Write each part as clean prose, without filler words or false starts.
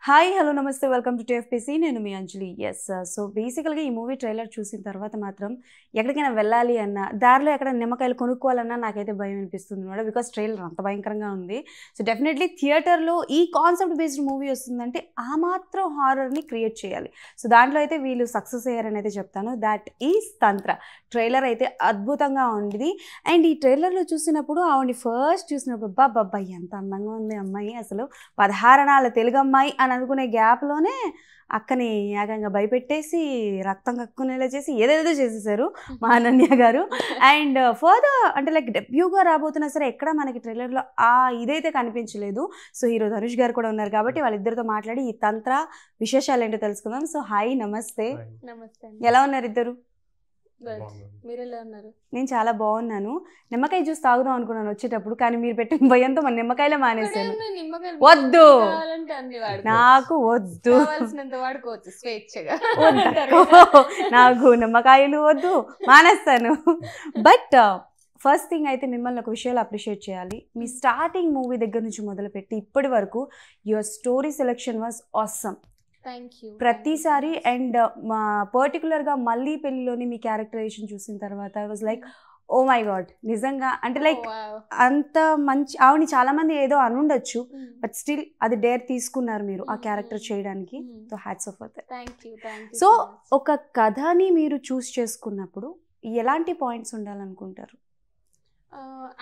Hi hello నమస్తే welcome to TFPC నేను మీ అంజలి yes so బేసికల్గా ఈ మూవీ ట్రైలర్ చూసిన తర్వాత మాత్రం ఎక్కడికైనా వెళ్ళాలి అన్నా దారిలో ఎక్కడ నిమ్మకాయలు కొనుక్కోవాలన్నా నాకైతే భయం అనిపిస్తుంది అనమాట బికాస్ ట్రైలర్ అంత భయంకరంగా ఉంది సో డెఫినెట్లీ థియేటర్లో ఈ కాన్సెప్ట్ బేస్డ్ మూవీ వస్తుందంటే ఆ మాత్రం హారర్ని క్రియేట్ చేయాలి సో దాంట్లో అయితే వీళ్ళు సక్సెస్ అయ్యారని అయితే చెప్తాను దాట్ ఈజ్ తంత్ర ట్రైలర్ అయితే అద్భుతంగా ఉంది అండ్ ఈ ట్రైలర్లో చూసినప్పుడు ఆవిడ ఫస్ట్ చూసినప్పుడు బాబాయ్ ఎంత అందంగా ఉంది అమ్మాయి అసలు 16 అనాల తెలుగు అమ్మాయి అని అనుకునే గ్యాప్లోనే అక్కని ఏకంగా భయపెట్టేసి రక్తం కక్కునేలా చేసి ఏదేదో చేసేసారు మా అనన్య గారు అండ్ ఫర్దర్ అంటే లైక్ డెబ్యూగా రాబోతున్నా సరే ఎక్కడ మనకి ట్రైలర్లో ఆ ఇదైతే కనిపించలేదు సో హీరో ధనుష్ గారు కూడా ఉన్నారు కాబట్టి వాళ్ళిద్దరితో మాట్లాడి ఈ తంత్ర విశేషాలు ఏంటో తెలుసుకుందాం సో హాయ్ నమస్తే ఎలా ఉన్నారు ఇద్దరు నేను చాలా బాగున్నాను నిమ్మకాయ జ్యూస్ తాగుదాం అనుకున్నాను వచ్చేటప్పుడు కానీ మీరు పెట్టిన భయంతో మన నిమ్మకాయలే మానేసాను వద్దు నాకు వద్దు నాకు నిమ్మకాయలు వద్దు మానేస్తాను బట్ ఫస్ట్ థింగ్ అయితే మిమ్మల్ని ఒక విషయాలు అప్రిషియేట్ చేయాలి మీ స్టార్టింగ్ మూవీ దగ్గర నుంచి మొదలుపెట్టి ఇప్పటి వరకు your story selection was awesome ప్రతిసారి అండ్ మా పర్టికులర్గా మళ్ళీ పెళ్ళిలోని మీ క్యారెక్టరైజేషన్ చూసిన తర్వాత I was like oh my god నిజంగా అంటే లైక్ అంత మంచి ఆవిడని చాలా మంది ఏదో అనుండొచ్చు బట్ స్టిల్ అది డేర్ తీసుకున్నారు మీరు ఆ క్యారెక్టర్ చేయడానికి సో హ్యాట్స్ ఆఫ్ సో ఒక కథని మీరు చూస్ చేసుకున్నప్పుడు ఎలాంటి పాయింట్స్ ఉండాలనుకుంటారు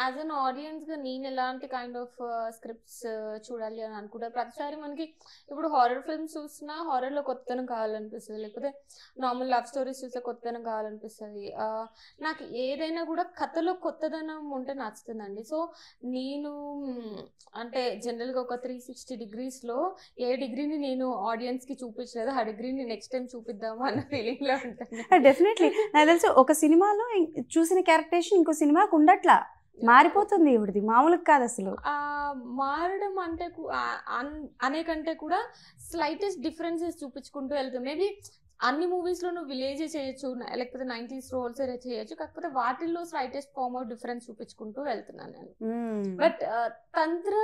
యాజ్ అన్ ఆడియన్స్గా నేను ఎలాంటి కైండ్ ఆఫ్ స్క్రిప్ట్స్ చూడాలి అని అనుకుంటారు ప్రతిసారి మనకి ఇప్పుడు హారర్ ఫిల్మ్స్ చూసినా హారర్లో కొత్తదనం కావాలనిపిస్తుంది లేకపోతే నార్మల్ లవ్ స్టోరీస్ చూస్తే కొత్తదనం కావాలనిపిస్తుంది నాకు ఏదైనా కూడా కథలో కొత్తదనం ఉంటే నచ్చుతుందండి సో నేను అంటే జనరల్గా ఒక 360 degreesలో ఏ డిగ్రీని నేను ఆడియన్స్కి చూపించలేదు ఆ డిగ్రీని నెక్స్ట్ టైం చూపిద్దాము అన్న ఫీలింగ్లో ఉంటాను డెఫినెట్లీ నాకు తెలుసు ఒక సినిమాలో చూసిన క్యారెక్టరేషన్ ఇంకో సినిమాకు ఉండట్లా మారిపోతుంది ఇవిడిది మామూలుగా కాదు అసలు మారడం అంటే అనేకంటే కూడా స్లైటెస్ట్ డిఫరెన్సెస్ చూపించుకుంటూ వెళ్తాం మేబీ అన్ని మూవీస్లో నువ్వు విలేజ్ చేయొచ్చు లేకపోతే 90s రోల్స్ చేయొచ్చు కాకపోతే వాటిల్లో స్లైటెస్ట్ ఫార్మ్ ఆఫ్ డిఫరెన్స్ చూపించుకుంటూ వెళ్తున్నాను నేను బట్ తంత్ర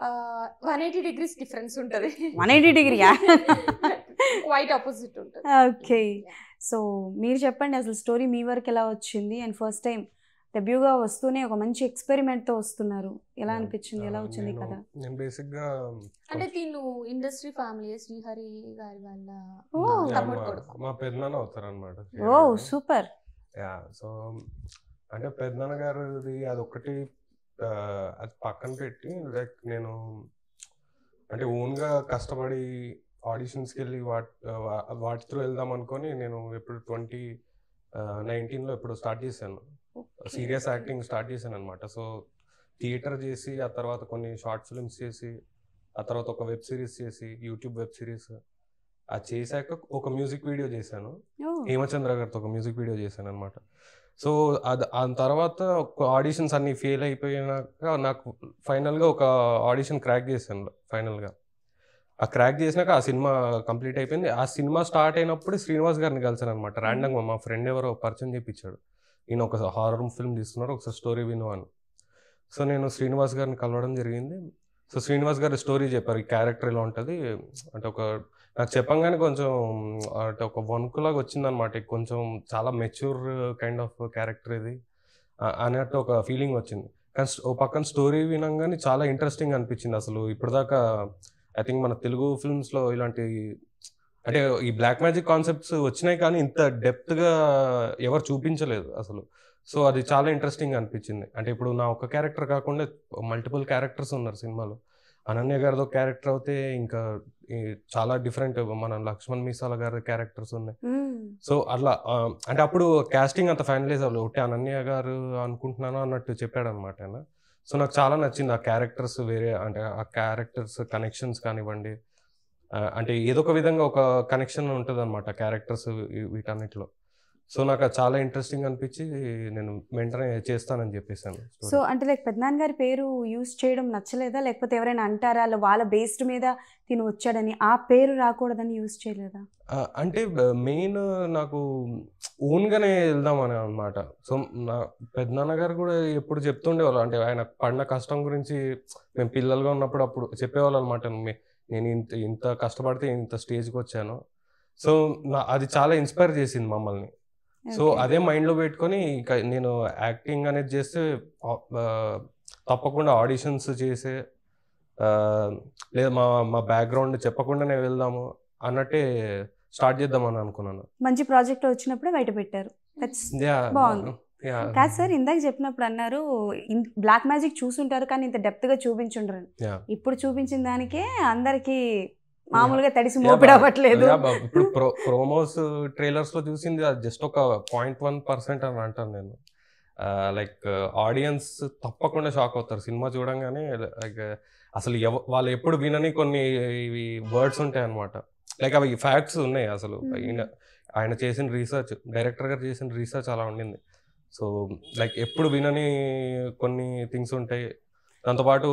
180 degrees డిఫరెన్స్ ఉంటుంది 180 డిగ్రీయా క్వైట్ ఆపోజిట్ ఉంటుంది ఓకే సో మీరు చెప్పండి అసలు స్టోరీ మీ వరకు ఎలా వచ్చింది అండ్ ఫస్ట్ టైం డెబ్యూగా వస్తూనే ఒక మంచి ఎక్స్పెరిమెంట్తో వస్తున్నారు ఎలా అనిపించింది ఎలా వచ్చింది కదా నేను బేసిక్గా అంటే తిను ఇండస్ట్రీ ఫ్యామిలీ శ్రీహరి గారి వాళ్ళ తమ్ముడు కొడుకు మా పెద్దనాన్న అవుతారనమాట ఓ సూపర్ యా సో అంటే పెద్దనాన్న గారిది అదొకటి అది పక్కన పెట్టి లైక్ నేను అంటే ఓన్గా కష్టపడి ఆడిషన్స్కి వెళ్ళి వాటితో వెళ్దాం అనుకొని నేను ఎప్పుడు 2019లో ఎప్పుడు స్టార్ట్ చేశాను సీరియస్ యాక్టింగ్ స్టార్ట్ చేశాను అనమాట సో థియేటర్ చేసి ఆ తర్వాత కొన్ని షార్ట్ ఫిల్మ్స్ చేసి ఆ తర్వాత ఒక వెబ్ సిరీస్ చేసి యూట్యూబ్ వెబ్ సిరీస్ అది చేశాక ఒక మ్యూజిక్ వీడియో చేశాను హేమచంద్ర గారితో ఒక మ్యూజిక్ వీడియో చేశాను అనమాట సో ఆ తర్వాత ఒక ఆడిషన్స్ అన్ని ఫెయిల్ అయిపోయినాక నాకు ఫైనల్గా ఒక ఆడిషన్ క్రాక్ చేశాను ఫైనల్గా ఆ క్రాక్ చేసినాక ఆ సినిమా కంప్లీట్ అయిపోయింది ఆ సినిమా స్టార్ట్ అయినప్పుడు శ్రీనివాస్ గారిని కలిసాను అనమాట ర్యాండమ్గా మా ఫ్రెండ్ ఎవరో పరిచయం చేయించాడు ఈయన ఒక హారర్ ఫిల్మ్ తీస్తున్నారు ఒకసారి స్టోరీ విను అని సో నేను శ్రీనివాస్ గారిని కలవడం జరిగింది సో శ్రీనివాస్ గారి స్టోరీ చెప్పారు ఈ క్యారెక్టర్ ఇలా ఉంటుంది అంటే ఒక నాకు చెప్పంగానే కొంచెం అంటే ఒక వణుకులాగా వచ్చిందనమాట కొంచెం చాలా మెచ్యూర్ కైండ్ ఆఫ్ క్యారెక్టర్ ఇది అన్నట్టు ఒక ఫీలింగ్ వచ్చింది కానీ ఓ పక్కన స్టోరీ వినంగానే చాలా ఇంట్రెస్టింగ్ అనిపించింది అసలు ఇప్పటిదాకా ఐ థింక్ మన తెలుగు ఫిల్మ్స్లో ఇలాంటి అంటే ఈ బ్లాక్ మ్యాజిక్ కాన్సెప్ట్స్ వచ్చినాయి కానీ ఇంత డెప్త్గా ఎవరు చూపించలేదు అసలు సో అది చాలా ఇంట్రెస్టింగ్ అనిపించింది అంటే ఇప్పుడు నా ఒక క్యారెక్టర్ కాకుండా మల్టిపుల్ క్యారెక్టర్స్ ఉన్నారు సినిమాలో అనన్య గారితో క్యారెక్టర్ అయితే ఇంకా చాలా డిఫరెంట్ మన లక్ష్మణ్ మీసాల గారి క్యారెక్టర్స్ ఉన్నాయి సో అట్లా అంటే అప్పుడు కాస్టింగ్ అంత ఫైనలైజ్ అవ్వలేదు ఒకటి అనన్య గారు అనుకుంటున్నాను అన్నట్టు చెప్పాడు అనమాట ఆయన సో నాకు చాలా నచ్చింది ఆ క్యారెక్టర్స్ వేరే అంటే ఆ క్యారెక్టర్స్ కనెక్షన్స్ కానివ్వండి అంటే ఏదో ఒక విధంగా ఒక కనెక్షన్ ఉంటుంది అనమాట క్యారెక్టర్స్ వీటన్నిటిలో సో నాకు అది చాలా ఇంట్రెస్టింగ్ అనిపించి నేను వెంటనే చేస్తానని చెప్పేసాను సో అంటే లైక్ పెద్దనాన్న గారి పేరు యూజ్ చేయడం నచ్చలేదా లేకపోతే ఎవరైనా అంటారా వాళ్ళ బేస్డ్ మీద తిను వచ్చాడని ఆ పేరు రాకూడదని యూజ్ చేయలేదా అంటే మెయిన్ నాకు ఓన్గానే వెళ్దామని అనమాట సో నా పెద్దనాన్న గారు కూడా ఎప్పుడు చెప్తుండేవాళ్ళు అంటే ఆయన పడిన కష్టం గురించి మేము పిల్లలుగా ఉన్నప్పుడు అప్పుడు చెప్పేవాళ్ళు అనమాట నేను ఇంత కష్టపడితే ఇంత స్టేజ్కి వచ్చాను. సో అది చాలా ఇన్స్పైర్ చేసింది మమ్మల్ని. సో అదే మైండ్లో పెట్టుకొని ఇక నేను యాక్టింగ్ అనేది చేస్తే తప్పకుండా ఆడిషన్స్ చేసే లేదా మా బ్యాక్గ్రౌండ్ చెప్పకుండానే వెళ్దాము అన్నట్టే స్టార్ట్ చేద్దామని అనుకున్నాను. మంచి ప్రాజెక్ట్ వచ్చినప్పుడే బయట పెట్టారు. బాగుంది. కాదు సార్, ఇందాక చెప్పినప్పుడు అన్నారు బ్లాక్ మ్యాజిక్ చూసుంటారు కానీ ఇంత డెప్త్ గా చూపించుంటారు. ఇప్పుడు చూపించిన దానికే అందరికి మామూలుగా తడిసి మోపిడవట్లేదు. ఇప్పుడు ప్రోమోస్ ట్రైలర్స్ లో చూసింది అది జస్ట్ ఒక 0.1% అని అంటాను నేను. లైక్ ఆడియన్స్ తప్పకుండా షాక్ అవుతారు సినిమా చూడంగానే. లైక్ అసలు వాళ్ళు ఎప్పుడు వినని కొన్ని ఇవి వర్డ్స్ ఉంటాయి అన్నమాట. లైక్ అవి ఫ్యాక్ట్స్ ఉన్నాయి. అసలు ఆయన చేసిన రీసెర్చ్, డైరెక్టర్ గారు చేసిన రీసెర్చ్ అలా ఉండింది. సో లైక్ ఎప్పుడు వినని కొన్ని థింగ్స్ ఉంటాయి. దాంతోపాటు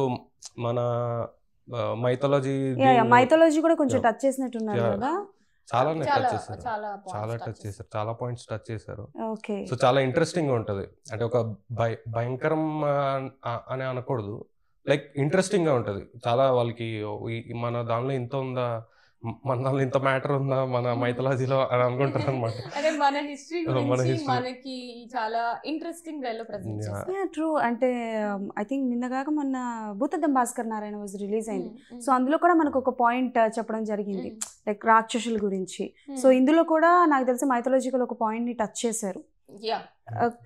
మన మైథాలజీ కూడా కొంచెం టచ్ చేసినట్టున్నారు కదా. చాలా టచ్ చేశారు, చాలా పాయింట్స్ టచ్ చేశారు. సో చాలా ఇంట్రెస్టింగ్ గా ఉంటది. అంటే ఒక భయంకరం అని అనకూడదు, లైక్ ఇంట్రెస్టింగ్ గా ఉంటది చాలా. వాళ్ళకి మన దానిలో ఇంత ఉందా, మన దానిలో ఇంత మ్యాటర్ ఉందా మన మైథాలజీలో అని అనుకుంటారు అనమాట. మన హిస్టరీ మనకి చాలా ఇంట్రెస్టింగ్ వేలో ప్రెజెంట్ చేస్తారు. ట్రూ. అంటే ఐ థింక్ నిన్నగాక మొన్న భూతద్దం భాస్కర్ నారాయణ వాజ్ రిలీజ్ అయింది. సో అందులో కూడా మనకు ఒక పాయింట్ చెప్పడం జరిగింది, లైక్ రాక్షసుల గురించి. సో ఇందులో కూడా నాకు తెలిసి మైథాలజికల్ ఒక పాయింట్ ని టచ్ చేశారు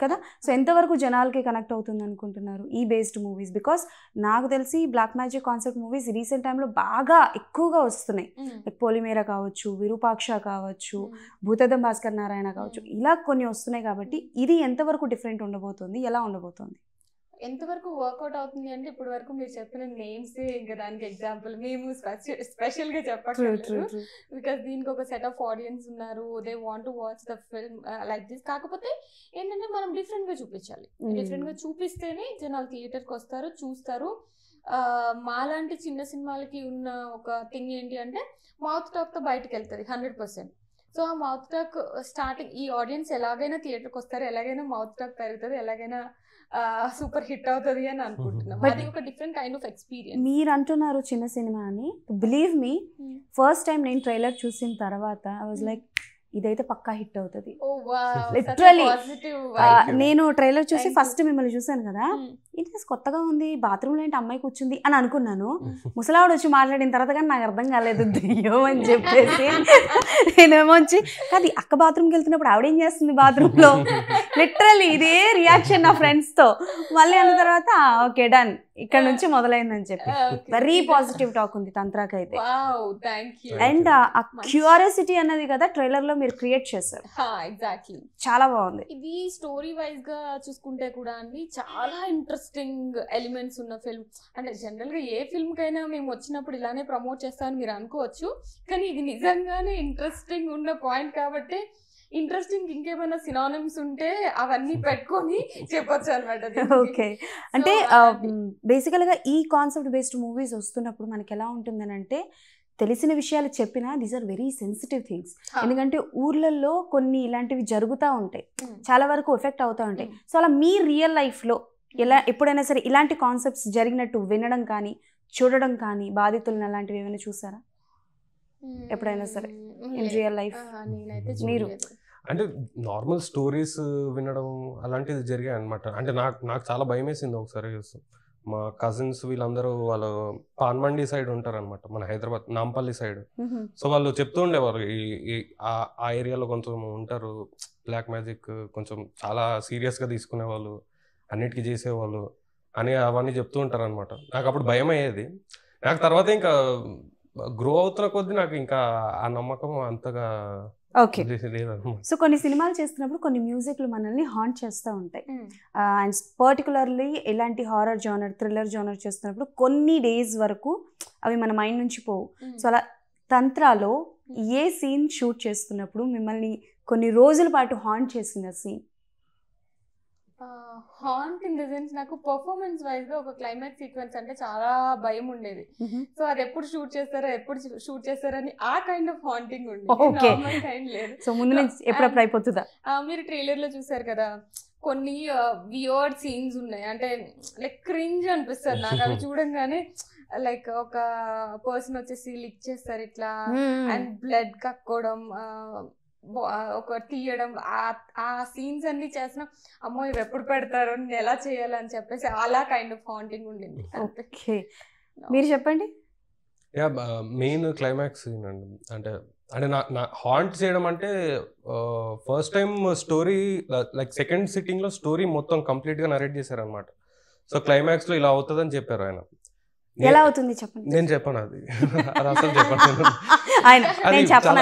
కదా. సో ఎంతవరకు జనాలకి కనెక్ట్ అవుతుంది అనుకుంటున్నారు ఈ బేస్డ్ మూవీస్? బికాస్ నాకు తెలిసి black magic concept movies recent టైంలో బాగా ఎక్కువగా వస్తున్నాయి. లైక్ పొలిమేర కావచ్చు, విరూపాక్ష కావచ్చు, భూతద్దం భాస్కర్ నారాయణ కావచ్చు, ఇలా కొన్ని వస్తున్నాయి. కాబట్టి ఇది ఎంతవరకు డిఫరెంట్ ఉండబోతుంది, ఎలా ఉండబోతుంది, ఎంతవరకు వర్కౌట్ అవుతుంది అంటే ఇప్పటి వరకు మీరు చెప్పిన నేమ్స్ ఇంకా దానికి ఎగ్జాంపుల్ మేము స్పెషల్ గా చెప్పట్లేదు. బికాస్ దీనికి ఒక సెట్ ఆఫ్ ఆడియన్స్ ఉన్నారు, they want to watch the film like this. కాకపోతే ఏంటంటే మనం డిఫరెంట్ గా చూపించాలి. డిఫరెంట్ గా చూపిస్తేనే జనాలు థియేటర్కి వస్తారు, చూస్తారు. మాలాంటి చిన్న సినిమాలకి ఉన్న ఒక థింగ్ ఏంటి అంటే మౌత్ టాక్ తో బయటకు వెళ్తుంది 100%. సో ఆ మౌత్ టాక్ స్టార్టింగ్ ఈ ఆడియన్స్ ఎలాగైనా థియేటర్కి వస్తారు, ఎలాగైనా మౌత్ టాక్ పెరుగుతుంది, ఎలాగైనా సూపర్ హిట్ అవుతుంది అని అనుకుంటున్నాం. అది ఒక డిఫరెంట్ కైండ్ ఆఫ్ ఎక్స్పీరియన్స్. మీరు అంటున్నారు చిన్న సినిమా అని. బిలీవ్ మీ, ఫస్ట్ టైం నేను ట్రైలర్ చూసిన తర్వాత ఐ వాజ్ లైక్ ఇదైతే పక్కా హిట్ అవుతుంది. లిటరలీ నేను ట్రైలర్ చూసి ఫస్ట్ మిమ్మల్ని చూసాను కదా, ఇది కొత్తగా ఉంది, బాత్రూంలో ఏంటి అమ్మాయి కూర్చుంది అని అనుకున్నాను. ముసలావిడ వచ్చి మాట్లాడిన తర్వాత కానీ నాకు అర్థం కాలేదు దెయ్యం అని చెప్పేసి. నేనేమో వచ్చి అది అక్క బాత్రూమ్కి వెళ్తున్నప్పుడు ఆవిడేం చేస్తుంది బాత్రూంలో, లిటరలీ ఇదే రియాక్షన్ నా ఫ్రెండ్స్తో. మళ్ళీ అన్న తర్వాత ఓకే డన్, ఇక్కడ నుంచి మొదలైందని చెప్పి వెరీ పాజిటివ్ టాక్ ఉంది తంత్రాకి అయితే. అండ్ ఆ క్యూరియాసిటీ అన్నది కదా ట్రైలర్ లో మీరు క్రియేట్ చేశారు. ఎగ్జాక్ట్లీ, చాలా బాగుంది. ఇది స్టోరీ వైజ్ గా చూసుకుంటే కూడా అండి చాలా ఇంట్రెస్టింగ్ ఎలిమెంట్స్ ఉన్న ఫిల్మ్. అంటే జనరల్ గా ఏ ఫిల్మ్ కైనా మేము వచ్చినప్పుడు ఇలానే ప్రమోట్ చేస్తామని మీరు అనుకోవచ్చు, కానీ ఇది నిజంగానే ఇంట్రెస్టింగ్ ఉన్న పాయింట్ కాబట్టి ఇంట్రెస్టింగ్ ఇంకేమైనా సినానిమ్స్ ఉంటే అవన్నీ పెట్టుకొని చెప్పొచ్చు అనమాట. ఓకే, అంటే బేసికల్ గా ఈ కాన్సెప్ట్ బేస్డ్ మూవీస్ వస్తున్నప్పుడు మనకి ఎలా ఉంటుందని అంటే తెలిసిన విషయాలు చెప్పినా these are very sensitive things. ఎందుకంటే ఊర్లలో కొన్ని ఇలాంటివి జరుగుతూ ఉంటాయి, చాలా వరకు ఎఫెక్ట్ అవుతూ ఉంటాయి. సో అలా మీ రియల్ లైఫ్లో ఎలా ఎప్పుడైనా సరే ఇలాంటి కాన్సెప్ట్స్ జరిగినట్టు వినడం కానీ చూడడం కానీ, బాధితులను అలాంటివి ఏమైనా చూసారా ఎప్పుడైనా సరే ఇన్ రియల్ లైఫ్? మీరు అంటే నార్మల్ స్టోరీస్ వినడం అలాంటిది జరిగాయి అనమాట. అంటే నాకు చాలా భయం వేసింది ఒకసారి. మా కజిన్స్ వీళ్ళందరూ వాళ్ళు పాన్మండి సైడ్ ఉంటారనమాట, మన హైదరాబాద్ నాంపల్లి సైడ్. సో వాళ్ళు చెప్తూ ఉండేవారు ఆ ఏరియాలో కొంచెం ఉంటారు బ్లాక్ మ్యాజిక్, కొంచెం చాలా సీరియస్గా తీసుకునేవాళ్ళు, అన్నిటికీ చేసేవాళ్ళు అని అవన్నీ చెప్తూ ఉంటారు అనమాట. నాకు అప్పుడు భయం అయ్యేది. నాకు తర్వాత ఇంకా గ్రో అవుతున్న కొద్దీ నాకు ఇంకా ఆ నమ్మకం అంతగా. ఓకే, సో కొన్ని సినిమాలు చేస్తున్నప్పుడు కొన్ని మ్యూజిక్లు మనల్ని హాంట్ చేస్తూ ఉంటాయి. అండ్ పర్టికులర్లీ ఇలాంటి హారర్ జానర్, థ్రిల్లర్ జానర్ చేస్తున్నప్పుడు కొన్ని డేస్ వరకు అవి మన మైండ్ నుంచి పోవు. సో అలా తంత్రాలో ఏ సీన్ షూట్ చేస్తున్నప్పుడు మిమ్మల్ని కొన్ని రోజుల పాటు హాంట్ చేసింది ఆ scene? Haunt in the sense నాకు పర్ఫార్మెన్స్ వైజ్ గా ఒక క్లైమాక్స్ సీక్వెన్స్ అంటే చాలా భయం ఉండేది. సో అది ఎప్పుడు షూట్ చేస్తారని ఆ కైండ్ ఆఫ్ హాంటింగ్ ఉండేది. సో ముందు నుంచి ఎప్పుడప్పుడు అయిపోతుందా? మీరు ట్రైలర్ లో చూసారు కదా, కొన్ని వియర్డ్ సీన్స్ ఉన్నాయి, అంటే లైక్ క్రింజ్ అనిపిస్తారు నాకు అవి చూడంగానే. లైక్ ఒక పర్సన్ వచ్చేసి లిక్ చేస్తారు ఇట్లా అండ్ బ్లడ్ కక్కోవడం ఒక తీయడం ఆ సీన్స్ అన్ని చేసిన అమ్మో ఇవి ఎప్పుడు పెడతారు నేను ఎలా చేయాలని చెప్పేసి అలా కైండ్ ఆఫ్ హాంటింగ్ ఉండింది. ఓకే, మీరు చెప్పండి. యా మెయిన్ క్లైమాక్స్ సీన్ అండి. అంటే అంటే నా హాంట్ చేయడం అంటే first time story like second sitting లో స్టోరీ మొత్తం కంప్లీట్ గా నరేట్ చేశారు అనమాట. సో క్లైమాక్స్ లో ఇలా అవుతుందని చెప్పారు ఆయన. ఎలా అవుతుంది చెప్పండి. నేను చెప్పను అది అసలు చెప్పను.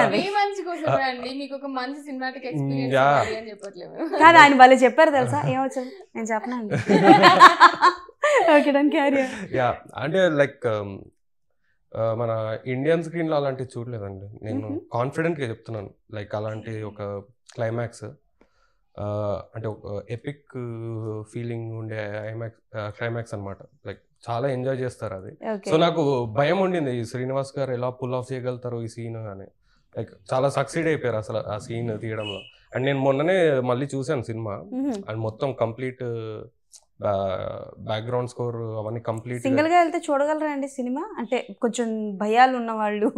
మీకు ఒక మంచి సినిమాటిక్ ఎక్స్పీరియన్స్ అని చెప్పట్లేదు కాదు, ఆయన వాళ్ళు చెప్పారు తెలుసా ఏమొచ్చు నేను చెప్పనండి. Okay done carry. యా అంటే లైక్ మన ఇండియన్ స్క్రీన్ లో అలాంటివి చూడలేదండి. నేను కాన్ఫిడెంట్ గా చెప్తున్నాను. లైక్ అలాంటి ఒక క్లైమాక్స్ అంటే ఒక ఎపిక్ ఫీలింగ్ ఉండే క్లైమాక్స్ అనమాట. లైక్ చాలా ఎంజాయ్ చేస్తారు అది. సో నాకు భయం ఉండింది శ్రీనివాస్ గారు ఎలా పుల్ ఆఫ్ చేయగలుగుతారు ఈ సీన్ అని. లైక్ చాలా సక్సీడ్ అయిపోయారు అసలు ఆ సీన్ తీయడంలో. అండ్ నేను మొన్ననే మళ్ళీ చూసాను సినిమా అండ్ మొత్తం కంప్లీట్ బ్యాక్గ్రౌండ్ స్కోర్ అవన్నీ కంప్లీట్. సింగిల్ గా వెళ్తే చూడగలరా అండి సినిమా? అంటే కొంచెం భయాలు ఉన్న వాళ్ళు,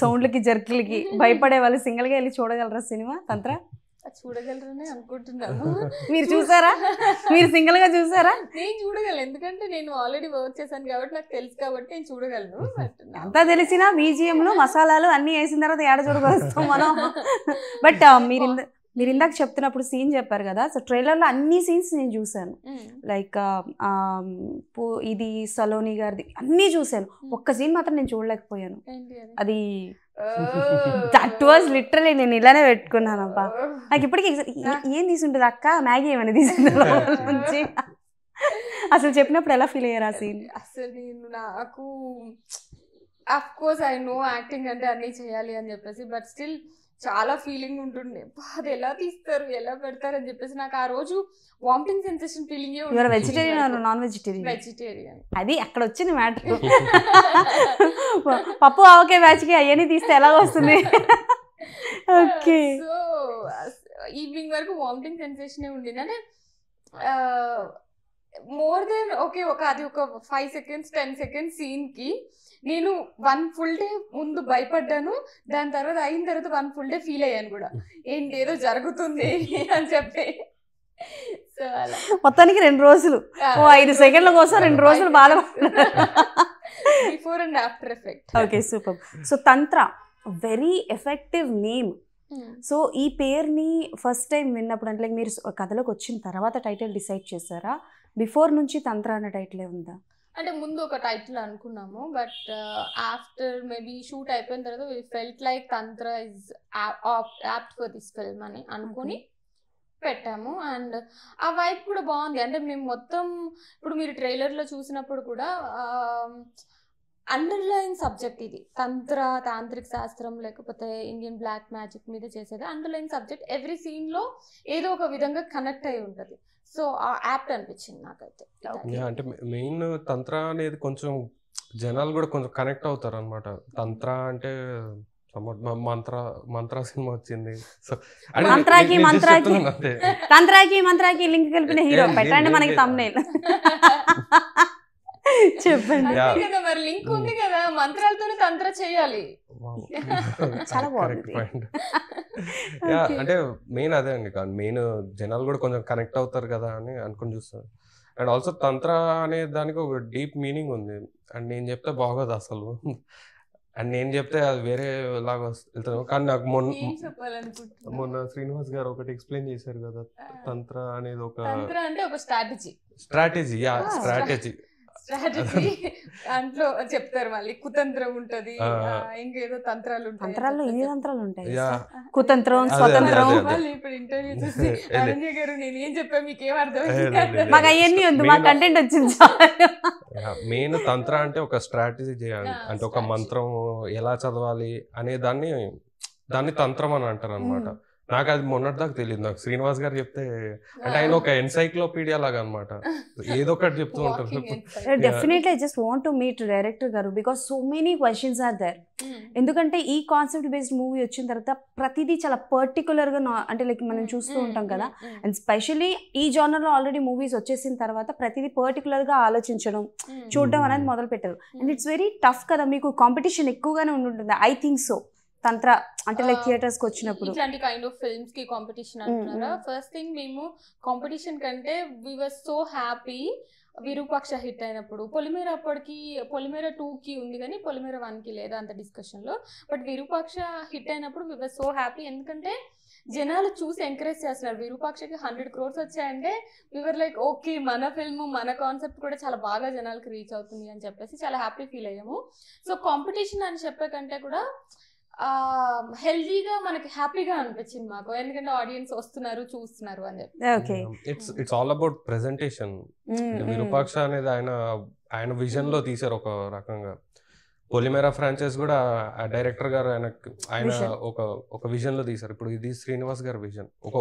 సౌండ్లకి జర్కులకి భయపడే వాళ్ళు సింగిల్ గా వెళ్ళి చూడగలరా సినిమా తంత్ర? చూడగలరని అనుకుంటున్నాను. మీరు చూసారా? మీరు సింగిల్ గా చూసారా? నేను చూడగలను, ఎందుకంటే నేను ఆల్రెడీ వర్క్ చేశాను కాబట్టి నాకు తెలుసు కాబట్టి నేను చూడగలను. అంతా తెలిసినా బీజిఎంలు మసాలాలు అన్ని వేసిన తర్వాత ఏడ చూడగలుస్తాం మనం. బట్ మీరు ఇందాక చెప్తున్నప్పుడు సీన్ చెప్పారు కదా, సో ట్రైలర్లో అన్ని సీన్స్ నేను చూశాను. లైక్ ఇది సలోని గారిది అన్నీ చూశాను. ఒక్క సీన్ మాత్రం నేను చూడలేకపోయాను. అది దట్ వాజ్ లిటరలీ నేను ఇలానే పెట్టుకున్నాను. అబ్బా నాకు ఇప్పటికీ ఏం తీసుంటుంది అక్క, మ్యాగీ ఏమని తీసుంటుంది. అసలు చెప్పినప్పుడు ఎలా ఫీల్ అయ్యారు ఆ సీన్? అసలు నాకు of course I know acting అంటే అన్నీ చేయాలి అని చెప్పేసి, బట్ స్టిల్ చాలా ఫీలింగ్ ఉంటుండే. అది ఎలా తీస్తారు ఎలా పెడతారు అని చెప్పేసి నాకు ఆ రోజు vomiting sensation feeling. Vegetarian non vegetarian? Vegetarian. అది అక్కడ వచ్చింది మ్యాటర్. పప్పు ఆవకే బ్యాచ్కి అవన్నీ తీస్తే ఎలా వస్తుంది? ఓకే. సో ఈవినింగ్ వరకు వామిటింగ్ సెన్సేషన్ ఉండింది. అంటే మోర్ దెన్ ఓకే అది ఒక 5 seconds 10 seconds సీన్ కి నేను 1 full day ముందు భయపడ్డాను. దాని తర్వాత అయిన తర్వాత 1 full day ఫీల్ అయ్యాను కూడా, ఏంటి ఏదో జరుగుతుంది అని చెప్పి. సో అలా మొత్తానికి 2 రోజులు 5 సెకండ్ల కోసం 2 రోజులు బాధపడ్డాను. Before and after effect. Okay super. So Tantra very effective name. So ఈ పేరుని ఫస్ట్ టైం విన్నప్పుడు అంటే మీరు కథలోకి వచ్చిన తర్వాత టైటిల్ డిసైడ్ చేశారా? బిఫోర్ నుంచి తంత్ర అనే టైటిల్ ఉందా? అంటే ముందు ఒక టైటిల్ అనుకున్నాము, బట్ ఆఫ్టర్ మేబీ షూట్ అయిపోయిన తర్వాత we felt like Tantra is apt for this film అని అనుకుని పెట్టాము. అండ్ ఆ వైబ్ కూడా బాగుంది. అంటే మేము మొత్తం ఇప్పుడు మీరు ట్రైలర్లో చూసినప్పుడు కూడా అండర్లైన్ సబ్జెక్ట్ ఇది తాంత్రిక శాస్త్రం లేకపోతే ఇండియన్ బ్లాక్ మ్యాజిక్ మీద చేసేది అండర్లైన్ సబ్జెక్ట్. ఎవ్రీ సీన్లో ఏదో ఒక విధంగా కనెక్ట్ అయి ఉంటుంది. సో యాప్ట్ అనిపించింది నాకైతే. అంటే మెయిన్ తంత్ర అనేది కొంచెం జనాలు కూడా కొంచెం కనెక్ట్ అవుతారు అనమాట. తంత్ర అంటే మంత్ర సినిమా వచ్చింది. సో మంత్రాకి లింక్ కలిపిన హీరో పెట్టండి మనకి థంబ్నెయిల్. చెప్పండి. మరి లింక్ ఉంది కదా, మంత్రాలతోనే తంత్ర చేయాలి. చాలా బాగుంది. అంటే మెయిన్ అదే అండి, కానీ మెయిన్ జనాలు కూడా కొంచెం కనెక్ట్ అవుతారు కదా అని అనుకుని చూస్తారు. అండ్ ఆల్సో తంత్ర అనే దానికి ఒక డీప్ మీనింగ్ ఉంది. అండ్ నేను చెప్తే బాగోదు అసలు, అండ్ నేను చెప్తే అది వేరే లాగా వెళ్తాను. కానీ నాకు మొన్న శ్రీనివాస్ గారు ఒకటి ఎక్స్ప్లెయిన్ చేశారు కదా, తంత్ర అనేది ఒక స్ట్రాటజీ. దాంట్లో చెప్తారు మళ్ళీ కుతంత్రం ఉంటది, ఇంకేదో తంత్రాలు ఉంటాయి. కుతంత్రం, స్వతంత్రం. ఇప్పుడు ఇంటర్వ్యూ చూసి అరణ్య గారు నేను ఏం చెప్పా మీకేం అర్థం? మాకు అవన్నీ వద్దు, మా కంటెంట్ వచ్చింది. మెయిన్ తంత్ర అంటే ఒక స్ట్రాటజీ చేయాలి, అంటే ఒక మంత్రం ఎలా చదవాలి అనే దాన్ని తంత్రం అని అంటారు అనమాట. నాకు అది మొన్నటిదాకా తెలియదు. నాకు శ్రీనివాస్ గారు చెప్తే, అంటే ఆయన ఒక ఎన్సైక్లోపీడియా లాగా అనమాట, ఏదో ఒకటి చెప్తూ ఉంటారు. Definitely I just want to meet director గారు because so many questions are there. ఎందుకంటే ఈ కాన్సెప్ట్ బేస్డ్ మూవీ వచ్చిన తర్వాత ప్రతిదీ చాలా పర్టికులర్గా అంటే లైక్ మనం చూస్తూ ఉంటాం కదా, అండ్ స్పెషల్లీ ఈ జానర్లో ఆల్రెడీ మూవీస్ వచ్చేసిన తర్వాత ప్రతిదీ పర్టికులర్గా ఆలోచించడం చూడడం అనేది మొదలు పెట్టారు. అండ్ ఇట్స్ వెరీ టఫ్ కదా, మీకు కాంపిటీషన్ ఎక్కువగానే ఉంటుంది ఐ థింక్ సో. తంత్ర అంటే లైక్ థియేటర్స్ కి వచ్చినప్పుడు ఇట్లాంటి కైండ్ ఆఫ్ ఫిల్మ్స్ కి కాంపిటీషన్ అంటున్నారా? ఫస్ట్ థింగ్ మేము కాంపిటీషన్ కంటే we were so happy Virupaksha hit అయినప్పుడు. పొలిమేర అప్పటికి పొలిమేర 2కి ఉంది కానీ పొలిమేర 1కి లేదా అంత డిస్కషన్ లో. బట్ విరూపాక్ష హిట్ అయినప్పుడు వి వర్ సో హ్యాపీ, ఎందుకంటే జనాలు చూసి ఎంకరేజ్ చేస్తున్నారు. విరూపాక్షకి 100 crores వచ్చాయంటే వివర్ లైక్ ఓకే, మన ఫిల్మ్ మన కాన్సెప్ట్ కూడా చాలా బాగా జనాలకి రీచ్ అవుతుంది అని చెప్పేసి చాలా హ్యాపీ ఫీల్ అయ్యాము. సో కాంపిటీషన్ అని చెప్పే కంటే కూడా హెల్దీగా మనకి హ్యాపీగా అనిపించింది మాకు, ఎందుకంటే ఆడియన్స్ వస్తున్నారు చూస్తున్నారు అని చెప్పి. It's all about presentation. Virupaksha అనేది ఆయన విజన్ లో తీశారు ఒక రకంగా. పొలిమేరా ఫ్రాంచైజ్ కూడా ఆ డైరెక్టర్ గారు ఆయన ఒక విజన్ లో తీశారు. ఇప్పుడు ఇది శ్రీనివాస్ గారి విజన్, ఒక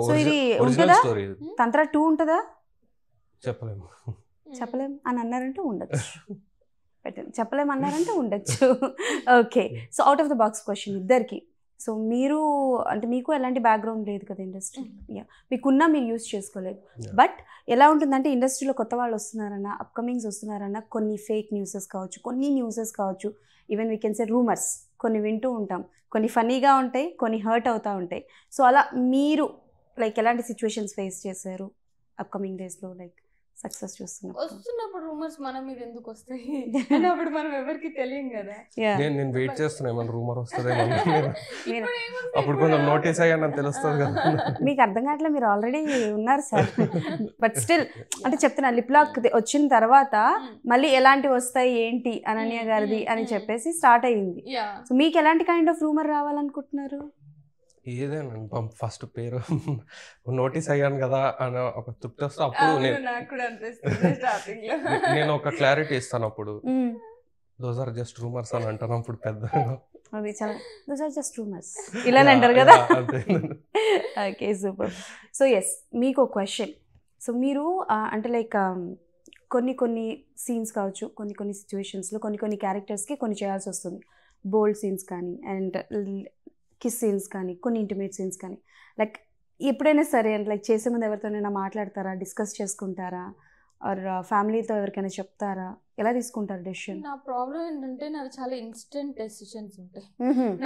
ఒరిజినల్ స్టోరీ. తంత్ర 2 ఉంటుందా చెప్పలేము అని అన్నారంటే ఉండొచ్చు, చెప్పలేమన్నారంటే ఉండొచ్చు. Okay, so out of the box question ఇద్దరికి. సో మీరు అంటే మీకు ఎలాంటి బ్యాక్గ్రౌండ్ లేదు కదా ఇండస్ట్రీ, మీకున్నా మీరు యూజ్ చేసుకోలేదు. బట్ ఎలా ఉంటుందంటే ఇండస్ట్రీలో కొత్త వాళ్ళు వస్తున్నారన్నా, అప్కమింగ్స్ వస్తున్నారన్నా కొన్ని ఫేక్ న్యూసెస్ కావచ్చు, కొన్ని న్యూసెస్ కావచ్చు, even we can say rumours కొన్ని వింటూ ఉంటాం. కొన్ని ఫన్నీగా ఉంటాయి, కొన్ని హర్ట్ అవుతూ ఉంటాయి. సో అలా మీరు లైక్ ఎలాంటి సిచ్యువేషన్స్ ఫేస్ చేశారు అప్కమింగ్ డేస్లో, లైక్ సక్సెస్ వస్తున్నప్పుడు రూమర్స్ మన మీద ఎందుకు వస్తాయి అప్పుడు మనం ఎవరికి తెలియం కదా. నేను వెయిట్ చేస్తున్నా ఏమన్నా రూమర్ వస్తుంది, అప్పుడు కొంచెం నోటీస్ అయ్యానని తెలుస్తుంది కదా. మీకు అర్థం కావట్లేదు, మీరు ఆల్రెడీ ఉన్నారు సార్. బట్ స్టిల్ అంటే చెప్తున్నా, లిప్ లాక్ వచ్చిన తర్వాత మళ్ళీ ఎలాంటివి వస్తాయి ఏంటి అనన్య గారిది అని చెప్పేసి స్టార్ట్ అయ్యింది. సో మీకు ఎలాంటి కైండ్ ఆఫ్ రూమర్ రావాలనుకుంటున్నారు? ఏదేనా ఫస్ట్ పేరు నోటీస్ అయ్యాను కదా అని ఒక తృప్తి వస్తే అప్పుడు నేను ఒక క్లారిటీ ఇస్తాను. అప్పుడు దోస్ ఆర్ జస్ట్ రూమర్స్ అని అంటాను. అప్పుడు పెద్దగా దోస్ ఆర్ జస్ట్ రూమర్స్ ఇలా అంటారు కదా. Okay, super. సో ఎస్, మీకు ఒక క్వశ్చన్. సో మీరు అంటే లైక్ కొన్ని సీన్స్ కావచ్చు, కొన్ని సిచ్యువేషన్స్లో కొన్ని క్యారెక్టర్స్కి కొన్ని చేయాల్సి వస్తుంది. బోల్డ్ సీన్స్ కానీ, అండ్ కిస్ సీన్స్ కానీ, కొన్ని ఇంటిమేట్ సీన్స్ కానీ. లైక్ ఎప్పుడైనా సరే అంటే లైక్ చేసే ముందు ఎవరితోనైనా మాట్లాడతారా, డిస్కస్ చేసుకుంటారా, ఆర్ ఫ్యామిలీతో ఎవరికైనా చెప్తారా, ఎలా తీసుకుంటారు డెసిషన్? నా ప్రాబ్లం ఏంటంటే నాకు చాలా ఇన్స్టెంట్ డెసిషన్స్ ఉంటాయి.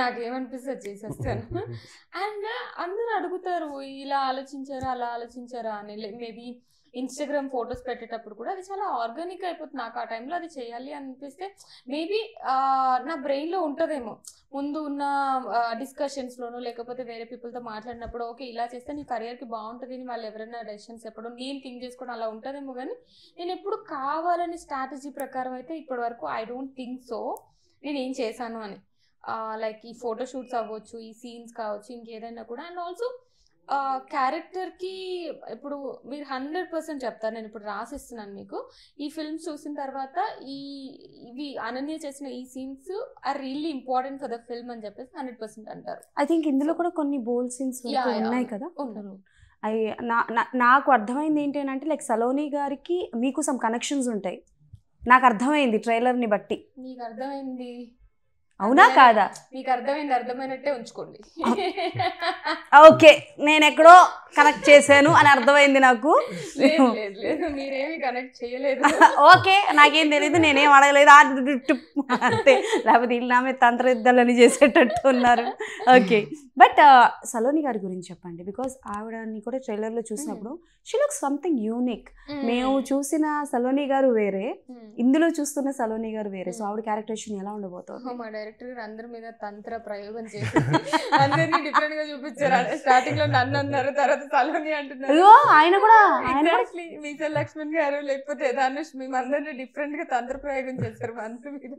నాకేమనిపిస్తే చేసేస్తాను. అండ్ అందరూ అడుగుతారు ఇలా ఆలోచించారా అలా ఆలోచించారా అని. మేబీ ఇన్స్టాగ్రామ్ ఫొటోస్ పెట్టేటప్పుడు కూడా అది చాలా ఆర్గానిక్ అయిపోతుంది. నాకు ఆ టైంలో అది చేయాలి అనిపిస్తే మేబీ నా బ్రెయిన్లో ఉంటుందేమో, ముందు ఉన్న డిస్కషన్స్లోనూ లేకపోతే వేరే పీపుల్తో మాట్లాడినప్పుడు ఓకే ఇలా చేస్తే నీ కెరియర్కి బాగుంటుంది అని వాళ్ళు ఎవరైనా డెసిషన్స్ చెప్పడం నేను థింక్ చేసుకోవడం అలా ఉంటుందేమో. కానీ నేను ఎప్పుడు కావాలని స్ట్రాటజీ ప్రకారం అయితే ఇప్పటి వరకు ఐ డోంట్ థింక్ సో నేను ఏం చేశాను అని. లైక్ ఈ ఫోటోషూట్స్ అవ్వచ్చు, ఈ సీన్స్ కావచ్చు, ఇంకేదైనా కూడా. అండ్ ఆల్సో క్యారెక్టర్కి ఇప్పుడు మీరు 100% చెప్తారు, నేను ఇప్పుడు రాసిస్తున్నాను మీకు. ఈ ఫిల్మ్స్ చూసిన తర్వాత ఇవి అనన్య చేసిన ఈ scenes are really important for the film అని చెప్పేసి 100% అంటారు. ఐ థింక్ ఇందులో కూడా కొన్ని బోల్డ్ సీన్స్ ఉన్నాయి కదా. నాకు అర్థమైంది ఏంటి అంటే లైక్ సలోని గారికి మీకు సమ్ కనెక్షన్స్ ఉంటాయి. నాకు అర్థమైంది ట్రైలర్ని బట్టి. నీకు అర్థమైంది అవునా కాదా? మీకు అర్థమైంది, అర్థమైనట్టే ఉంచుకోండి. ఓకే, నేను ఎక్కడో కనెక్ట్ చేశాను అని అర్థమైంది నాకు. మీరేమి కనెక్ట్ చేయలేదు. ఓకే, నాకేం తెలీదు, నేనేం అడగలేదు అంతే. లేకపోతే ఇల్లు నామే తంత్ర యుద్ధాలని చేసేటట్టు ఉన్నారు. ఓకే, బట్ సలోని గారి గురించి చెప్పండి. బికాస్ ఆవిడని కూడా ట్రైలర్లో చూసినప్పుడు షీ లుక్స్ సంథింగ్ యూనిక్. మేము చూసిన సలోని గారు వేరే, ఇందులో చూస్తున్న సలోని గారు వేరే. సో ఆవిడ క్యారెక్టరేషన్ ఎలా ఉండబోతుంది? మా డైరెక్టర్ గారు అందరి మీద తంత్ర ప్రయోగం చేసి అందరినీ డిఫరెంట్ గా చూపించారు. స్టార్టింగ్ లో నన్ను అన్నారు, తర్వాత సలోని అంటున్నారు. ఆయన కూడా మీసల్ లక్ష్మణ్ గారు లేకపోతే ధనుష్ మేము అందరినీ డిఫరెంట్ గా తంత్ర ప్రయోగం చేస్తారు అందరి మీద.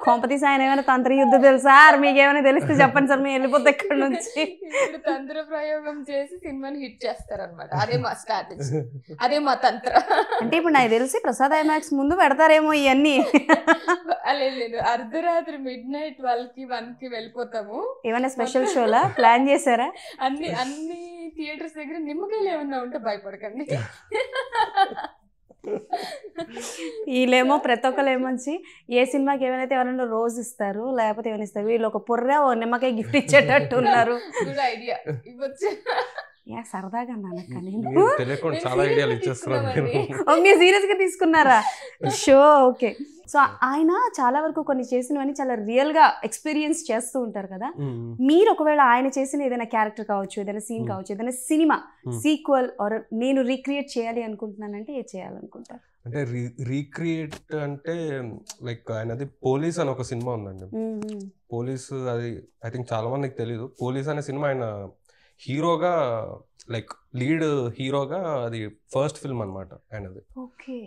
కొంపతీసి ఆయన ఏమైనా తంత్ర యుద్ధం తెలుసా? మీకు ఏమైనా తెలిస్తే చెప్పండి సార్, మేము వెళ్ళిపోతే ఇక్కడ నుంచి. ఇప్పుడు తంత్ర ప్రయోగం చేసి సినిమాని హిట్ చేస్తారు అనమాట. అదే మా స్ట్రాటజీ, అదే మా తంత్ర. అంటే ఇప్పుడు నాకు తెలిసి ప్రసాద్ ఐమాక్స్ ముందు పెడతారేమో ఇవన్నీ. లేదు, అర్ధరాత్రి నైట్ 12కి 1కి వెళ్ళిపోతాము. ఏమైనా స్పెషల్ షోలా ప్లాన్ చేశారా? అన్ని థియేటర్స్ దగ్గర నిమ్మకాయలు ఏమన్నా ఉంటే భయపడకండి. వీళ్ళేమో ప్రతి ఒక్కరు ఏమొచ్చి ఏ సినిమాకి ఏమైనా ఎవరైనా రోజు ఇస్తారు, లేకపోతే ఏమైనా ఇస్తారు, వీళ్ళు ఒక పుర్ర ఓ నిమ్మకాయ గిఫ్ట్ ఇచ్చేటట్టు ఉన్నారు. గుడ్ ఐడియా ఇవ్వచ్చు. సరదాగా అన్నాను కానీ చాలా ఐడియాలు ఇచ్చేస్తున్నారు. మీరు సీరియస్ గా తీసుకున్నారా? Show okay. సో ఆయన చాలా వరకు కొన్ని చేసినవన్నీ చాలా రియల్ గా ఎక్స్పీరియన్స్ చేస్తూ ఉంటారు కదా. మీరు ఒకవేళ ఆయన చేసిన ఏదైనా క్యారెక్టర్ కావచ్చు, ఏదైనా సీన్ కావచ్చు, ఏదైనా సినిమా సీక్వెల్ ఆర్ నేను రీక్రియేట్ చేయాలి అనుకుంటున్నానంటే ఏం చేయాలనుకుంటారు? అంటే రీక్రియేట్ అంటే లైక్ ఆయనది పోలీస్ అని ఒక సినిమా ఉందండి. పోలీస్ అది ఐ థింక్ చాలా మందికి తెలీదు. పోలీస్ అనే సినిమా ఆయన హీరోగా లైక్ లీడ్ హీరోగా అది ఫస్ట్ ఫిల్మ్ అనమాట ఆయనది.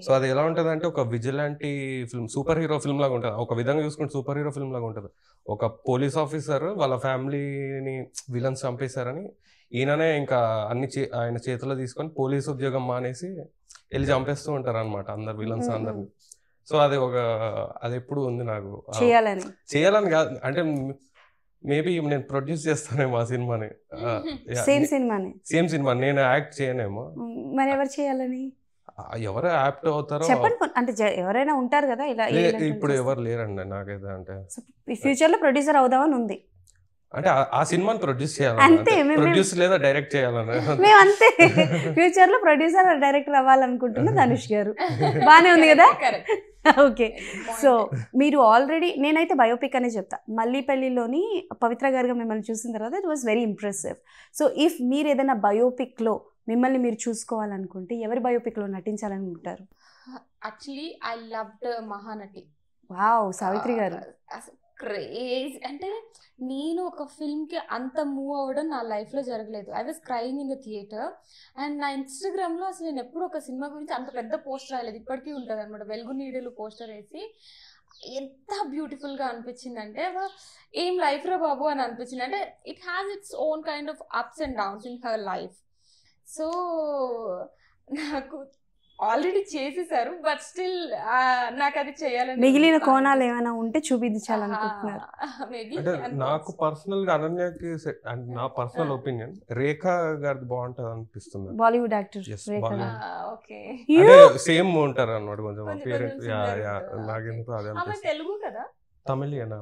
సో అది ఎలా ఉంటుంది అంటే ఒక విజిలాంటీ ఫిల్మ్, సూపర్ హీరో ఫిల్మ్ లాగా ఉంటుంది. ఒక విధంగా చూసుకుంటే సూపర్ హీరో ఫిల్మ్ లాగా ఉంటుంది. ఒక పోలీస్ ఆఫీసర్ వాళ్ళ ఫ్యామిలీని విలన్స్ చంపేశారని ఈయననే ఇంకా అన్ని ఆయన చేతిలో తీసుకొని పోలీస్ ఉద్యోగం మానేసి వెళ్ళి చంపేస్తూ ఉంటారు అనమాట అందరు విలన్స్ అందరిని. సో అది ఎప్పుడు ఉంది నాకు చేయాలని కాదు, అంటే మేబీ నేను ప్రొడ్యూస్ చేస్తానేమో ఆ సినిమాని. సేమ్ సినిమా నేను యాక్ట్ చేయనేమో. మరి ఎవరు చేయాలని? ఎవరు యాక్ట్ అవుతారో చెప్పండి. అంటే ఎవరైనా ఉంటారు కదా ఇలా. ఇప్పుడు ఎవరు లేరండి నాకైతే. అంటే ఫ్యూచర్ లో ప్రొడ్యూసర్ అవుదామని ఉంది. అంటే ఆ సినిమాని ప్రొడ్యూస్ చేయాలి, ప్రొడ్యూస్ లేదా డైరెక్ట్ చేయాలని. మేము అంతే ఫ్యూచర్ లో ప్రొడ్యూసర్ డైరెక్టర్ అవ్వాలనుకుంటున్నా ధనుష్ గారు. బానే ఉంది కదా. ఓకే. సో మీరు ఆల్రెడీ, నేనైతే బయోపిక్ అనే చెప్తా, మల్లీపల్లిలోని పవిత్ర గారుగా మిమ్మల్ని చూసిన తర్వాత it was very impressive. So if మీరు ఏదైనా బయోపిక్లో మిమ్మల్ని మీరు చూసుకోవాలనుకుంటే ఎవరి బయోపిక్లో నటించాలనుకుంటారు? Actually I loved Mahanati. Wow, Savitri గారు. క్రేజ్. అంటే నేను ఒక ఫిల్మ్కి అంత మూవ్ అవ్వడం నా లైఫ్లో జరగలేదు. I was crying in the theatre. And నా ఇన్స్టాగ్రామ్లో అసలు నేను ఎప్పుడు ఒక సినిమా గురించి అంత పెద్ద పోస్టర్ రాయలేదు. ఇప్పటికీ ఉంటుంది అనమాట, వెలుగు నీడలు పోస్టర్ వేసి. ఎంత బ్యూటిఫుల్గా అనిపించింది అంటే ఏం లైఫ్ రా బాబు అని అనిపించింది. అంటే it has its own kind of ups and downs in her life. So నాకు ఆల్రెడీ చేసేసారు, బట్ స్టిల్ నాకు అది చేయాలని. మిగిలిన కోణాలు ఏమైనా ఉంటే చూపించాలనుకుంటున్నారు? అంటే నాకు పర్సనల్ గా అనన్యకి, నా పర్సనల్ ఒపీనియన్, రేఖా గారిది బాగుంటది అనిపిస్తుంది. బాలీవుడ్ యాక్టర్ సేమ్ ఉంటారు అన్నమాట కొంచెం పేరెంట్. నాకెందుకు అదే అనిపిస్తుంది. తెలుగు కదా, తమిళియనా?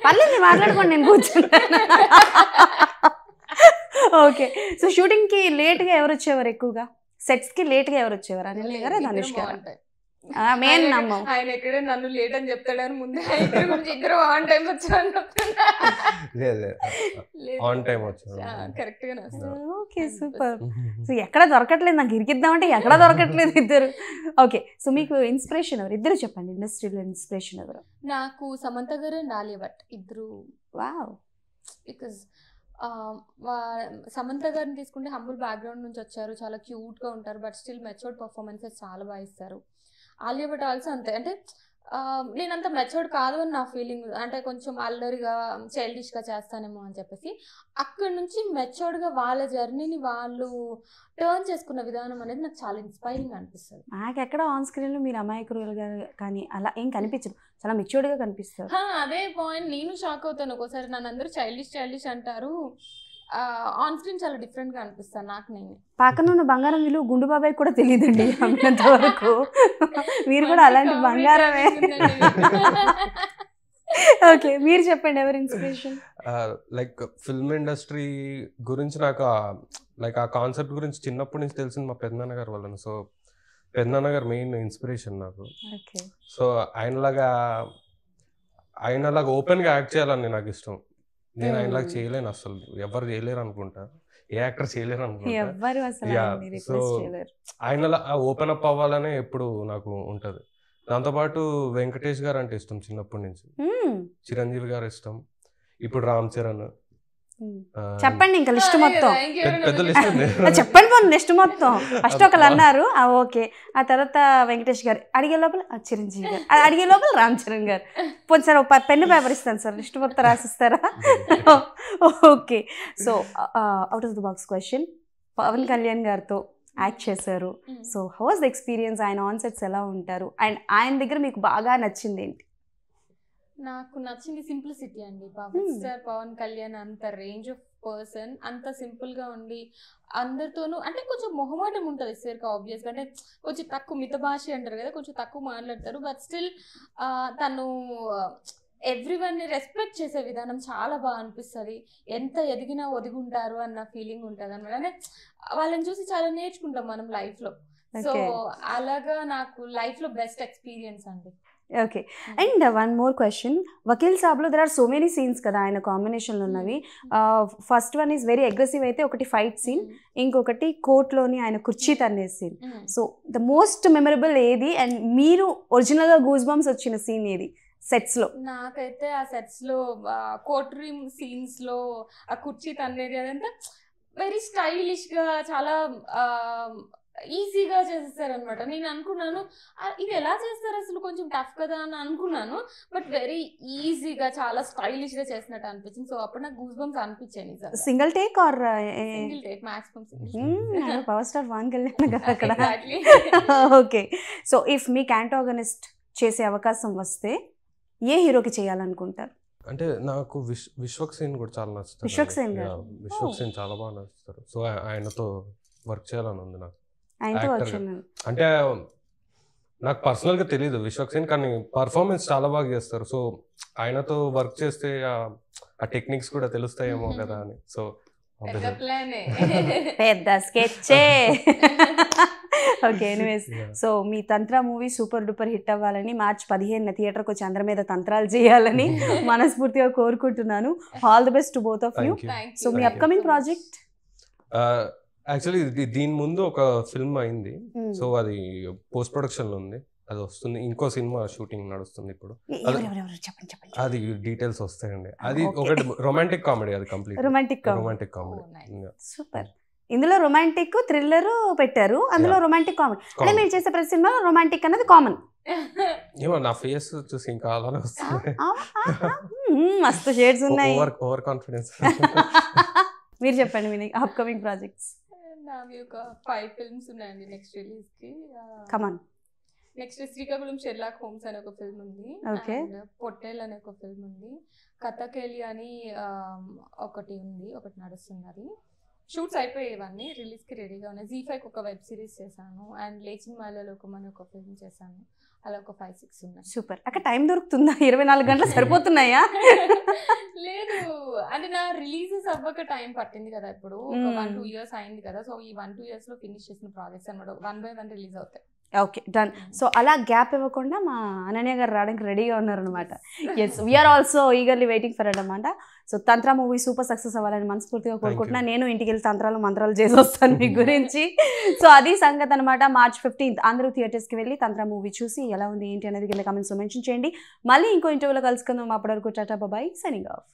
పర్లేదు మాట్లాడుకోండి, నేను కూర్చున్నాను. ఓకే. సో షూటింగ్ కి లేట్ గా ఎవరు వచ్చేవారు? ఎక్కువగా సెట్స్ కి లేట్ గా ఎవరు వచ్చేవారు? అనిల్ గారా, ధనుష్ గారా? మెయిన్ నమ్మం ఆయన ఎక్కడే నన్ను లేట్ అని చెప్తాడని ముందే ఇద్దరు ఆన్ టైం వచ్చాను. కరెక్ట్ గానే వస్తారు. Okay, super. సో ఎక్కడ దొరకట్లేదు, నాకు ఇరికిద్దామంటే ఎక్కడ దొరకట్లేదు ఇద్దరు. ఓకే. సో మీకు ఇన్స్పిరేషన్ ఎవరు? ఇద్దరు చెప్పండి, ఇండస్ట్రీలో ఇన్స్పిరేషన్ ఎవరు? నాకు సమంత గారు అండ్ ఆలియా భట్ ఇద్దరు. వావ్. బికాజ్ సమంత గారిని తీసుకుంటే హంబుల్ బ్యాక్గ్రౌండ్ నుంచి వచ్చారు, చాలా క్యూట్గా ఉంటారు, బట్ స్టిల్ మెచ్యూర్డ్ పర్ఫార్మెన్సెస్ చాలా బాగా ఇస్తారు. ఆలియా భట్ ఆల్సో అంతే. అంటే నేనంత మెచ్యూర్డ్ కాదు అని నా ఫీలింగ్. అంటే కొంచెం అల్లరిగా చైల్డిష్గా చేస్తానేమో అని చెప్పేసి అక్కడి నుంచి మెచ్యూర్డ్గా వాళ్ళ జర్నీని వాళ్ళు టర్న్ చేసుకున్న విధానం అనేది నాకు చాలా ఇన్స్పైరింగ్ అనిపిస్తుంది. నాకు ఎక్కడ ఆన్ స్క్రీన్లో మీరు అమాయకులుగా కానీ అలా ఏం కనిపించదు, చాలా మెచ్యూర్డ్గా కనిపిస్తారు. అదే పాయింట్, నేను షాక్ అవుతాను ఒక్కోసారి. నన్ను అందరూ చైల్డిష్ అంటారు, ఆన్ స్క్రీన్ చాలా డిఫరెంట్ గా అనిపిస్తాను నాకు. నేను పక్కన ఉన్న బంగారం విలువ గుండు బాబాయ్ కూడా తెలియదండి అంత వరకు. మీరు కూడా అలాంటి బంగారమే. ఓకే, మీరు చెప్పండి ఎవరి ఇన్స్పిరేషన్? లైక్ ఫిల్మ్ ఇండస్ట్రీ గురించి నాకు లైక్ ఆ కాన్సెప్ట్ గురించి చిన్నప్పటి నుంచి తెలిసింది మా పెద్దనాన్న గారు వల్ల. సో పెద్దనాన్న గారు మెయిన్ ఇన్స్పిరేషన్ నాకు. సో ఆయనలాగా ఓపెన్గా యాక్ట్ చేయాలని నాకు ఇష్టం. నేను ఆయనలాగా చేయలేను, అసలు ఎవరు చేయలేరు అనుకుంటా, ఏ యాక్టర్ చేయలేరు అనుకుంటా. సో ఆయనలా ఓపెన్ అప్ అవ్వాలనే ఎప్పుడు నాకు ఉంటది. దాంతోపాటు వెంకటేష్ గారు అంటే ఇష్టం చిన్నప్పటి నుంచి, చిరంజీవి గారు ఇష్టం, ఇప్పుడు రామ్ చరణ్. చెప్పండి ఇంకా లిస్ట్ మొత్తం, పెద్ద లిస్ట్ చెప్పండి పోను లిస్ట్ మొత్తం. ఫస్ట్ ఒకళ్ళు అన్నారు, ఓకే, ఆ తర్వాత వెంకటేష్ గారు, అడిగే లోపల చిరంజీవి గారు, అడిగే లోపల రామ్ చరణ్ గారు. పోనీ సార్ పెన్ను పేపర్ ఇస్తాను సార్, లిస్ట్ మొత్తం రాసిస్తారా? Okay. So out of the box question, Pawan Kalyan గారితో యాక్ట్ చేశారు. So how was the experience, ఆయన ఆన్ సెట్స్ ఎలా ఉంటారు, అండ్ ఆయన దగ్గర మీకు బాగా నచ్చింది ఏంటి? నాకు నచ్చింది సింప్లిసిటీ అండి. పవన్ స్టార్ పవన్ కళ్యాణ్ అంత రేంజ్ ఆఫ్ పర్సన్, అంత సింపుల్ గా ఉండి అందరితోనూ అంటే కొంచెం మొహమాటం ఉంటుంది సార్కి ఆబ్వియస్ గా, అంటే కొంచెం తక్కువ మిత భాష అంటారు కదా, కొంచెం తక్కువ మాట్లాడతారు. బట్ స్టిల్ తను ఎవ్రీవన్ ని రెస్పెక్ట్ చేసే విధానం చాలా బాగా అనిపిస్తుంది. ఎంత ఎదిగినా ఒదిగుంటారు అన్న ఫీలింగ్ ఉంటుంది అనమాట. అంటే వాళ్ళని చూసి చాలా నేర్చుకుంటాం మనం లైఫ్ లో. సో అలాగా నాకు లైఫ్ లో బెస్ట్ ఎక్స్పీరియన్స్ అండి. Okay, and one more question. Vakeel సాబ్లో there are so many scenes కదా ఆయన కాంబినేషన్లో ఉన్నవి. First one is very aggressive అయితే, ఒకటి ఫైట్ సీన్, ఇంకొకటి కోర్టులోని ఆయన కుర్చీ తన్నే scene. So the most memorable ఏది, అండ్ మీరు ఒరిజినల్గా గూస్ బంప్స్ వచ్చిన సీన్ ఏది సెట్స్ లో? నాకైతే ఆ సెట్స్ లో కోర్ట్ రూమ్ సీన్స్ లో ఆ కుర్చీ తన్నేది అదంతా వెరీ స్టైలిష్ గా చాలా ఈజీగా చేసేస్తారు అనమాట. నేను అనుకున్నాను ఇది ఎలా చేస్తారు అసలు, కొంచెం టఫ్ కదా అని అనుకున్నాను. బట్ వెరీ ఈజీగా చాలా స్టైలిష్ గా చేసినట్టు అనిపించింది. సో అప్పుడు నాకు గూస్ బంప్స్ అనిపించాయి. Single take or single take maximum. Power star Pawan Kalyan కదా అక్కడ. ఓకే, సో ఇఫ్ మీకు యాంటాగనిస్ట్ చేసే అవకాశం వస్తే ఏ హీరోకి చేయాలనుకుంటారు? అంటే నాకు విశ్వక్ సేన్ కూడా చాలా నచ్చుతారు. విశ్వక్ సేన్ గారు, విశ్వక్ సేన్ చాలా బాగా నచ్చుతారు. సో ఆయనతో వర్క్ చేయాలని ఉంది నాకు. ఆయనతో వర్క్ చేయాలని అంటే నాకు పర్సనల్ గా తెలియదు విశ్వక్ సేన్, కానీ పర్ఫార్మెన్స్ చాలా బాగా చేస్తారు. సో ఆయనతో వర్క్ చేస్తే ఆ టెక్నిక్స్ కూడా తెలుస్తాయేమో కదా అని. సో పెద్ద స్కెచ్చే. ఓకే, ఎనీవేస్, సో మీ తంత్ర మూవీ సూపర్ డూపర్ హిట్ అవ్వాలని, మార్చ్ 15 థియేటర్కి వచ్చి అందరి మీద తంత్రాలు చేయాలని మనస్ఫూర్తిగా కోరుకుంటున్నాను. All the best to both of you. So me upcoming project? Actually దీని ముందు ఒక ఫిల్మ్ అయింది, సో అది పోస్ట్ ప్రొడక్షన్ లో ఉంది, అది వస్తుంది. ఇంకో సినిమా షూటింగ్ నడుస్తుంది ఇప్పుడు, అది డీటెయిల్స్ వస్తాయండి. అది ఒకటి రొమాంటిక్ కామెడీ, అది కంప్లీట్ రొమాంటిక్ కామెడీ. సూపర్. ఇందులో రొమాంటిక్ థ్రిల్లర్ పెట్టారు, అందులో రొమాంటిక్ కామెడీ. అంటే మీరు చేసే ప్రతి సినిమాలో రొమాంటిక్ అనేది కామన్. ఏమో నా ఫేస్ చూసి ఇంకా అలానే వస్తుంది. మస్తు షేడ్స్ ఉన్నాయి. Over confidence. మీరు చెప్పండి మీ అప్కమింగ్ ప్రాజెక్ట్స్. నావి ఒక 5 ఫిల్మ్స్ ఉన్నాయండి నెక్స్ట్ రిలీజ్ కి. కమాన్. నెక్స్ట్ శ్రీకాకుళం షెర్లాక్ హోమ్స్ అనే ఒక ఫిల్మ్ ఉంది, పొట్టేల్ అనే ఒక ఫిల్మ్ ఉంది, కథకేలి అని ఒకటి ఉంది, ఒకటి నడుస్తుంది. అది షూట్స్ అయిపోయేవన్నీ రిలీజ్ కి రెడీగా ఉన్నాయి. Z5 ఒక వెబ్ సిరీస్ చేశాను, అండ్ లేచిన మాలలోకం అని ఒక ఫిల్మ్ చేశాను. అలా ఒక 5-6 ఉన్నాయి. సూపర్. అక్కడ టైం దొరుకుతుందా? 24 గంటలు సరిపోతున్నాయా? లేదు, అంటే నా రిలీజెస్ అవ్వక టైం పట్టింది కదా, ఇప్పుడు ఒక 1-2 years అయింది కదా. సో ఈ 1-2 years లో ఫినిష్ చేసిన ప్రాజెక్ట్స్ అనమాట, 1 by 1 రిలీజ్ అవుతాయి. Okay, done. సో అలా గ్యాప్ ఇవ్వకుండా మా అనన్య గారు రావడానికి రెడీగా ఉన్నారనమాట. Yes, we're also eagerly waiting for అనమాట. So Tantra movie super success అవ్వాలని మనస్ఫూర్తిగా కోరుకుంటున్నా. నేను ఇంటికి వెళ్ళి తంత్రాలు మంత్రాలు చేసి వస్తాను మీ గురించి. సో అది సంగతి అనమాట. మార్చ్ 15 అందరూ థియేటర్స్కి వెళ్ళి తంత్ర మూవీ చూసి ఎలా ఉంది ఏంటి అనేది కింద కామెంట్స్లో మెన్షన్ చేయండి. మళ్ళీ ఇంకో ఇంటర్వ్యూలో కలుసుకుందాం. అప్పటి వరకు టాటా బాయ్, సైనింగ్ ఆఫ్.